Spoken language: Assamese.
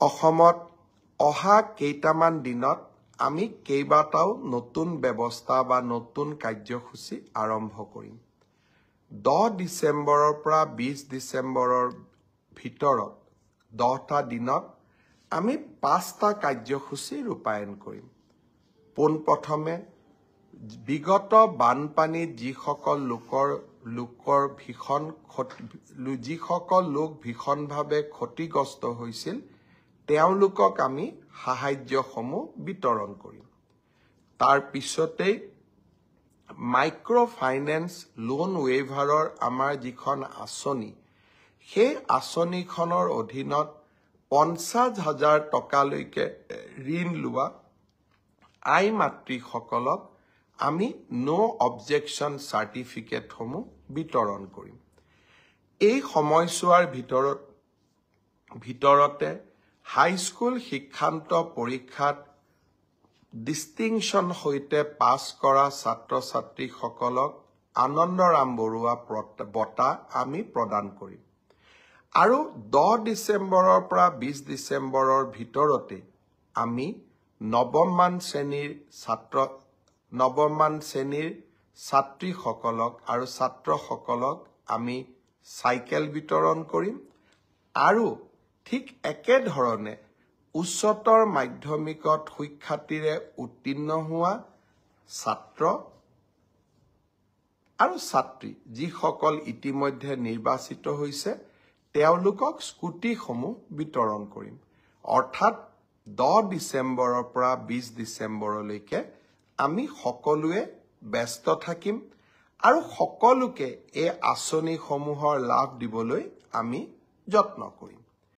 অসমত অহা কেইটামান দিনত আমি কেইবাটাও নতুন ব্যৱস্থা বা নতুন কাৰ্যসূচী আৰম্ভ কৰিম 10 ডিসেম্বৰৰ পৰা 20 ডিসেম্বৰৰ ভিতৰত 10টা দিনত আমি 5টা কাৰ্যসূচী ৰূপায়ণ কৰিম পোনপ্ৰথমে বিগত বানপানীত যিসকল লোকৰ ভীষণভাৱে ক্ষতিগ্ৰস্ত হৈছিল তেওঁলোকক আমি সাহায্যসমূহ বিতৰণ কৰিম তাৰ পিছতেই মাইক্ৰ ফাইনেন্স লোন ৱেইভাৰৰ আমাৰ যিখন আঁচনি সেই আঁচনিখনৰ অধীনত 50,000 টকালৈকে ঋণ লোৱা আই মাতৃসকলক আমি নো অবজেকশন সাৰ্টিফিকেটসমূহ বিতৰণ কৰিম এই সময়ছোৱাৰ ভিতৰতে হাইস্কুল শিক্ষান্ত পৰীক্ষাত ডিষ্টিংশন সৈতে পাছ কৰা ছাত্ৰ-ছাত্ৰীসকলক আনন্দৰাম বৰুৱা বঁটা আমি প্ৰদান কৰিম আৰু 10 ডিসেম্বৰৰ পৰা 20 ডিসেম্বৰৰ ভিতৰতে আমি নৱমমান শ্ৰেণীৰ ছাত্ৰীসকলক আৰু ছাত্ৰসকলক আমি সাইকেল বিতৰণ কৰিম আৰু ঠিক একেধৰণে উচ্চতৰ মাধ্যমিকত সুখ্যাতিৰে উত্তীৰ্ণ হোৱা ছাত্ৰ আৰু ছাত্ৰী যিসকল ইতিমধ্যে নিৰ্বাচিত হৈছে তেওঁলোকক স্কুটিসমূহ বিতৰণ কৰিম অৰ্থাৎ 10 ডিসেম্বৰৰ পৰা 20 ডিসেম্বৰলৈকে আমি সকলোৱে ব্যস্ত থাকিম আৰু সকলোকে এই আঁচনিসমূহৰ লাভ দিবলৈ আমি যত্ন কৰিম